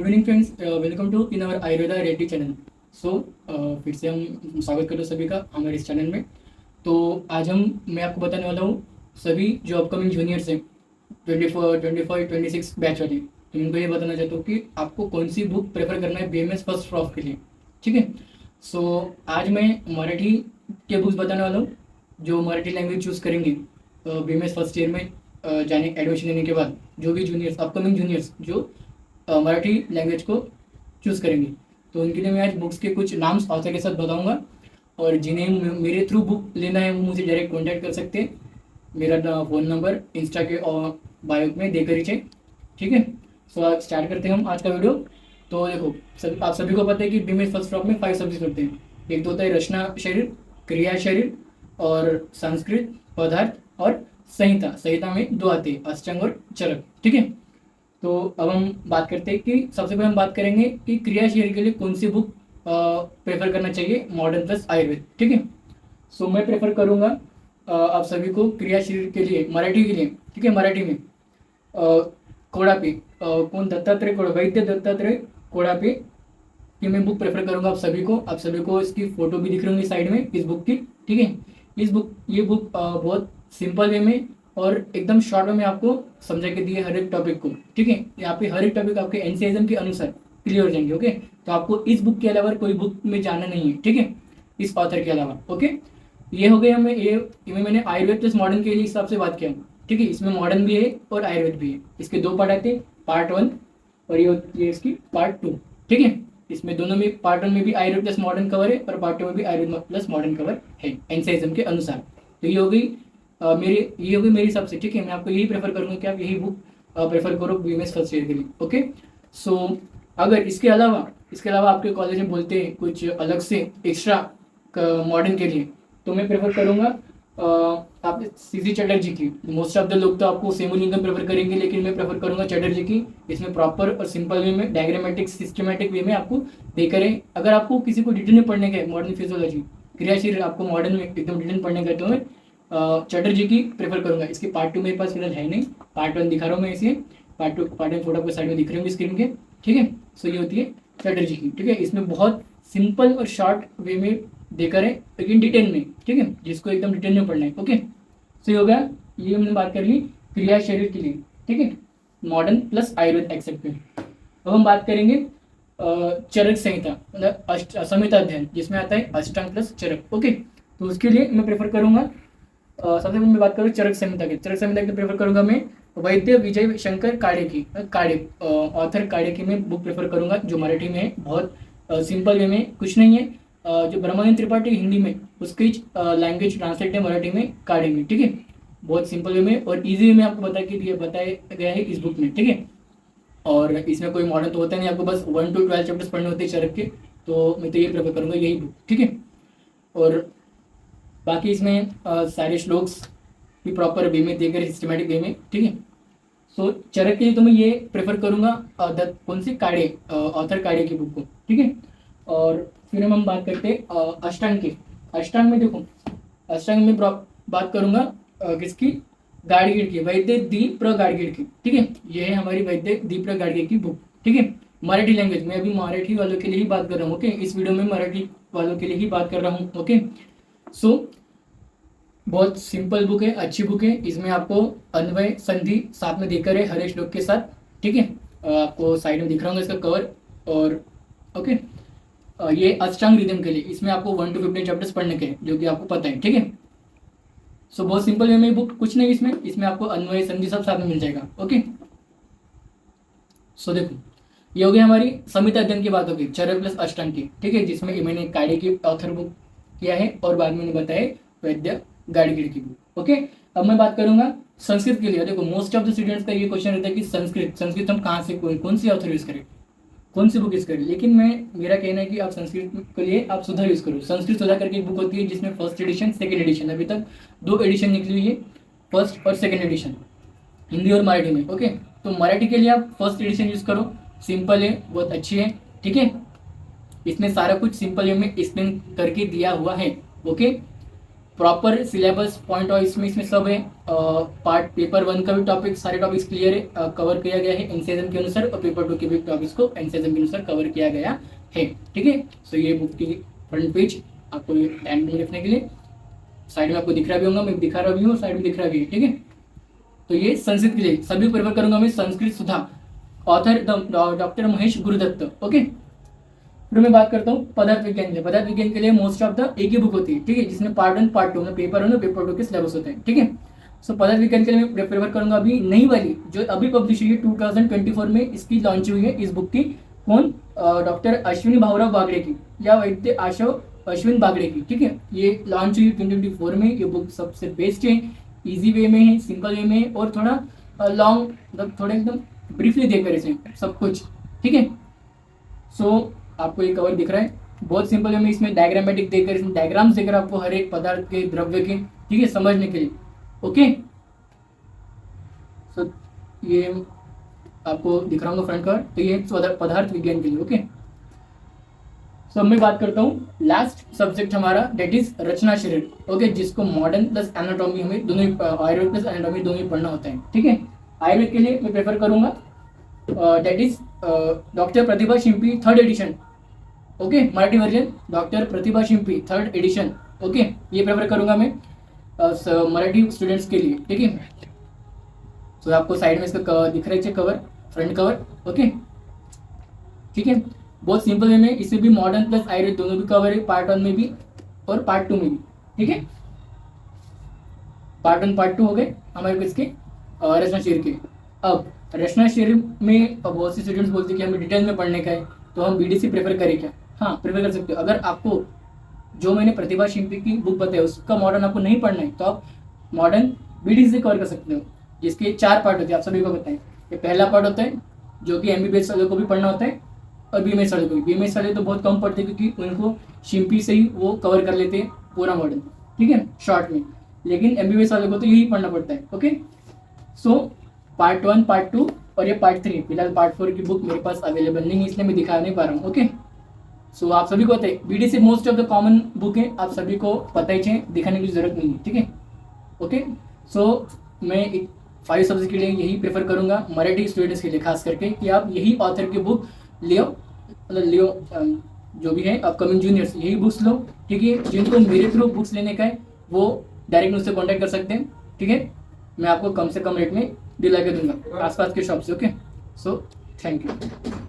Evening friends, welcome to in our Ayurveda reality channel. So फिर से हम स्वागत करते हैं सभी का हमारे इस चैनल में। तो आज मैं आपको बताने वाला हूँ सभी जो अपकमिंग जूनियर्स हैं 24, 25, 26 बैच वाले। तो उनको ये बताना चाहता हूँ कि आपको कौन सी बुक प्रेफर करना है BMS फर्स्ट प्रॉफ के लिए। ठीक है। सो आज मैं मराठी के बुक्स बताने वाला हूँ जो मराठी लैंग्वेज चूज़ करेंगे BMS फर्स्ट ईयर में जाने एडमिशन लेने के बाद। जो भी जूनियर्स अपकमिंग जूनियर्स जो मराठी लैंग्वेज को चूज़ करेंगे, तो उनके लिए मैं आज बुक्स के कुछ नाम्स ऑथर के साथ बताऊंगा। और जिन्हें मेरे थ्रू बुक लेना है वो मुझे डायरेक्ट कांटेक्ट कर सकते हैं। मेरा फ़ोन नंबर इंस्टा के और बायो में देकर ही। ठीक है। सो आज स्टार्ट करते हैं हम आज का वीडियो। तो देखो, आप सभी को पता है कि BMS फर्स्ट ड्रॉप में 5 सब्जेक्ट होते हैं। एक तो होता है रचना शरीर, क्रिया शरीर और संस्कृत, पदार्थ और संहिता। संहिता में 2 आते हैं, अष्टांग और चरक। ठीक है। तो अब हम बात करते हैं कि सबसे पहले हम बात करेंगे कि क्रिया शरीर के लिए कौन सी बुक प्रेफर करना चाहिए, मॉडर्न प्लस आयुर्वेद। ठीक है। सो मैं प्रेफर करूँगा आप सभी को क्रिया शरीर के लिए मराठी के लिए। ठीक है। मराठी में कोड़ापे कौन दत्तात्रेय वैद्य दत्तात्रेय कोड़ापे की मैं बुक प्रेफर करूँगा आप सभी को। आप सभी को इसकी फ़ोटो भी दिख रही होंगी साइड में इस बुक की। ठीक है। ये बुक बहुत सिंपल वे में और एकदम शॉर्ट में आपको समझा के दिए हर एक टॉपिक को। ठीक है। यहाँ पे हर एक टॉपिक आपके NCISM के अनुसार क्लियर हो जाएंगे। ओके। तो आपको इस बुक के अलावा कोई बुक में जाना नहीं है। ठीक है। इस ऑथर के अलावा। ओके। ये हो गया। मैंने आयुर्वेद प्लस मॉडर्न के लिए हिसाब से बात किया। ठीक है। इसमें मॉडर्न भी है और आयुर्वेद भी है। इसके 2 पार्ट आते हैं, पार्ट 1 और ये इसकी पार्ट 2। ठीक है। इसमें दोनों में पार्ट 1 में भी आयुर्वेद प्लस मॉडर्न कवर है और पार्ट 2 में भी आयुर्वेद प्लस मॉडर्न कवर है NCISM के अनुसार। तो ये हो गई मेरे हिसाब से। ठीक है। मैं आपको यही प्रेफर करूँगा कि आप यही बुक प्रेफर करो BMS फर्स्ट ईयर के लिए। ओके। सो अगर इसके अलावा आपके कॉलेज में बोलते हैं कुछ अलग से एक्स्ट्रा मॉडर्न के लिए, तो मैं प्रेफर करूँगा आप CC चटर्जी की। मोस्ट ऑफ द लोग तो आपको सेमुलिंगम प्रेफर करेंगे, लेकिन मैं प्रेफर करूँगा चटर्जी की। इसमें प्रॉपर और सिंपल वे में डायग्रामेटिक सिस्टमेटिक वे में आपको देकर है। अगर आपको किसी को डिटेल में पढ़ने का है मॉडर्न फिजियोलॉजी क्रिया शरीर आपको मॉडर्न में एकदम डिटेल पढ़ने का है, तो मैं चटर्जी की प्रेफर करूंगा। इसके पार्ट 2 मेरे पास फिलहाल है नहीं, पार्ट 1 दिखा रहा हूँ मैं इसे। पार्ट 1 फोटो आपको साइड में दिख रहे होंगे स्क्रीन के। ठीक है। सो ये होती है चटर्जी की। ठीक है। इसमें बहुत सिंपल और शॉर्ट वे में देकर है, लेकिन डिटेल में। ठीक है। जिसको एकदम डिटेल में पढ़ना है। ओके। सो ये हो गया। ये हमने बात कर ली क्रिया शरीर के लिए। ठीक है। मॉडर्न प्लस आयुर्वेद एक्सेप्ट में। अब हम बात करेंगे चरक संहिता, मतलब संहिता अध्ययन, जिसमें आता है अष्टांग प्लस चरक। ओके। तो उसके लिए मैं प्रेफर करूंगा सबसे पहले मैं बात करूँ चरक संहिता की। चरक संहिता की प्रेफर करूंगा मैं वैद्य विजय शंकर ऑथर काड़े की मैं बुक प्रेफर करूंगा, जो मराठी में है। बहुत सिंपल वे में, कुछ नहीं है। जो ब्रह्मानंद त्रिपाठी हिंदी में, उसकी लैंग्वेज ट्रांसलेट है मराठी में काड़े में। ठीक है। बहुत सिंपल वे में और ईजी वे में आपको बताया गया है इस बुक में। ठीक है। और इसमें कोई मॉडर्न तो होता नहीं, आपको बस 1 to 12 चैप्टर्स पढ़ने होते हैं चरक के। तो मैं तो ये प्रेफर करूँगा यही बुक। ठीक है। और बाकी इसमें सारे श्लोक्स भी प्रॉपर वे में देकर सिस्टमेटिक वे में। ठीक है। सो चरक के लिए तो मैं ये प्रेफर करूँगा कौन सी ऑथर काड़े की बुक को। ठीक है। और फिर हम बात करते हैं अष्टांग की। अष्टांग में देखो, अष्टांग में बात करूँगा किसकी, गाड़गीड़ की, वैद्य दीप्र गाड़गीड़ की। ठीक है। ये है हमारी वैद्य दीप्र गाड़गीड़ की बुक। ठीक है। मराठी लैंग्वेज में, अभी मराठी वालों के लिए ही बात कर रहा हूँ। ओके। इस वीडियो में मराठी वालों के लिए ही बात कर रहा हूँ। ओके। सो बहुत सिंपल बुक है, अच्छी बुक है। इसमें आपको अन्वय संधि साथ में देकर है हर एक श्लोक के साथ। ठीक है। आपको साइड में दिख रहा होगा इसका कवर। और ओके, ये अष्टांग रिदम के लिए इसमें आपको 1 to 15 चैप्टर्स पढ़ने के हैं, जो कि आपको पता है। ठीक है। सो बहुत सिंपल वे में बुक, कुछ नहीं इसमें आपको अन्वय संधि सब साथ में मिल जाएगा। ओके। सो देखो, ये हो गई हमारी संहिता अध्ययन की बात होगी चरक प्लस अष्टांग की। ठीक है। जिसमें मैंने काड़े की ऑथर बुक किया है और बाद में मैंने बताया वैद्य गाड़गीड़ की बुक। ओके। अब मैं बात करूंगा संस्कृत के लिए। देखो, मोस्ट ऑफ द स्टूडेंट्स का ये क्वेश्चन रहता है कि संस्कृत हम कहाँ से कौन सी ऑथर यूज करें, कौन सी बुक यूज करें। लेकिन मेरा कहना है कि आप संस्कृत के लिए आप सुधा यूज करो। संस्कृत सुधा करके एक बुक होती है जिसमें फर्स्ट एडिशन, सेकंड एडिशन, अभी तक 2 एडिशन निकली हुई है, फर्स्ट और सेकंड एडिशन, हिंदी और मराठी में। ओके। तो मराठी के लिए आप फर्स्ट एडिशन यूज करो, सिंपल है, बहुत अच्छी है। ठीक है। इसमें सारा कुछ सिंपल वे में एक्सप्लेन करके दिया हुआ है। ओके। प्रॉपर सिलेबस पॉइंट और इसमें सब है। पार्ट पेपर 1 का भी टॉपिक, सारे टॉपिक्स क्लियर है, कवर किया गया है एनसीएसएम के अनुसार, और पेपर 2 के भी टॉपिक्स को एनसीएसएम के अनुसार कवर किया गया है। ठीक है, सो ये बुक की फ्रंट पेज आपको टाइम में देखने के लिए, साइड में आपको दिख रहा भी होगा, मैं दिखा रहा भी हूँ, साइड में दिख रहा भी है। ठीक है, तो ये संस्कृत के लिए सभी प्रेफर करूंगा मैं, Sanskrit Sudha, author doctor Mahesh Gurudatt. Okay, फिर मैं बात करता हूँ पदार्थ विज्ञान के लिए। पदार्थ विज्ञान के लिए मोस्ट ऑफ द एक ही बुक होती है। ठीक है, जिसमें पार्ट 1 पार्ट 2 में पेपर 1 और पेपर 2 के सिलेबस होते हैं। ठीक है, सो पदार्थ विज्ञान के लिए मैं प्रेफर करूंगा अभी नई वाली जो अभी पब्लिश हुई है 2024 में, इसकी लॉन्च हुई है इस बुक की। कौन? डॉक्टर अश्विनी भावराव बागड़े की, या वैद्य आशव अश्विन बागड़े की। ठीक है, ये लॉन्च हुई 2024 में। ये बुक सबसे बेस्ट है, इजी वे में है, सिंपल वे में है, और थोड़ा लॉन्ग, मतलब थोड़ा एकदम ब्रीफली देकर इसे सब कुछ। ठीक है, सो आपको ये कवर दिख रहा है, बहुत सिंपल वे में इसमें डायग्रामेटिक देकर, इसमें डायग्राम्स देकर आपको हर एक पदार्थ के, द्रव्य के, ठीक है, समझने के लिए। ओके, सो ये आपको दिख रहा हूँ फ्रंट कवर, तो ये पदार्थ विज्ञान के लिए। ओके, सो मैं बात करता हूँ लास्ट सब्जेक्ट हमारा, डेट इज रचना शरीर। ओके, जिसको मॉडर्न प्लस एनाटॉमी, हमें दोनों ही, आयुर्वेद प्लस एनाटॉमी दोनों ही पढ़ना होता है। ठीक है, आयुर्वेद के लिए मैं प्रेफर करूंगा that is doctor Pratibha Shimpi 3rd edition. Okay, Marathi version doctor Pratibha Shimpi 3rd edition. Okay, ये प्रेफर करूंगा मैं मराठी स्टूडेंट्स के लिए। ठीक है, तो आपको साइड में इसका दिख रहा है कवर, फ्रंट कवर। ओके, ठीक है, बहुत सिंपल वे में, इसे भी मॉडर्न प्लस आयुर्वेद दोनों भी कवर है, पार्ट 1 में भी और पार्ट 2 में भी। ठीक है, पार्ट 1 पार्ट 2 हो गए हमारे को इसके रचना शरीर के। अब रचना शरीर में बहुत से स्टूडेंट्स बोलते हैं कि हमें डिटेल में पढ़ने का है, तो हम बीडीसी प्रेफर करें क्या? हाँ, प्रेफर कर सकते हो। अगर आपको जो मैंने प्रतिभा शिंपी की बुक बताई उसका मॉडर्न आपको नहीं पढ़ना है, तो आप मॉडर्न बीडीसी कवर कर सकते हो, जिसके 4 पार्ट होते हैं, आप सभी को बताएं। ये पहला पार्ट होता है जो कि एमबीबीएस वालों को भी पढ़ना होता है, और बीएमएस वाले को भी। बीएमएस वाले तो बहुत कम पढ़ते हैं, क्योंकि उनको शिंपी से ही वो कवर कर लेते हैं पूरा मॉडर्न। ठीक है, शॉर्ट में, लेकिन एमबीबीएस वालों को तो यही पढ़ना पड़ता है। ओके, सो पार्ट 1 पार्ट 2 और ये पार्ट 3, फिलहाल पार्ट 4 की बुक मेरे पास अवेलेबल नहीं है, इसलिए मैं दिखा नहीं पा रहा हूँ। ओके, सो आप सभी को पता है BDC most of the common book है, आप सभी को पता ही चाहिए, दिखाने की जरूरत नहीं है। ठीक है, ओके, सो मैं 5 सब्जेक्ट के लिए यही प्रेफर करूंगा, मराठी स्टूडेंट्स के लिए खास करके, कि आप यही ऑथर की बुक लियो, मतलब लियो, जो भी है अपकमिंग जूनियर्स यही बुक्स लो। ठीक है, जिनको मेरे थ्रू बुक्स लेने का है वो डायरेक्ट मुझसे कॉन्टैक्ट कर सकते हैं। ठीक है, मैं आपको कम से कम रेट में दिला के दूंगा आसपास के शॉप से। Okay, so thank you.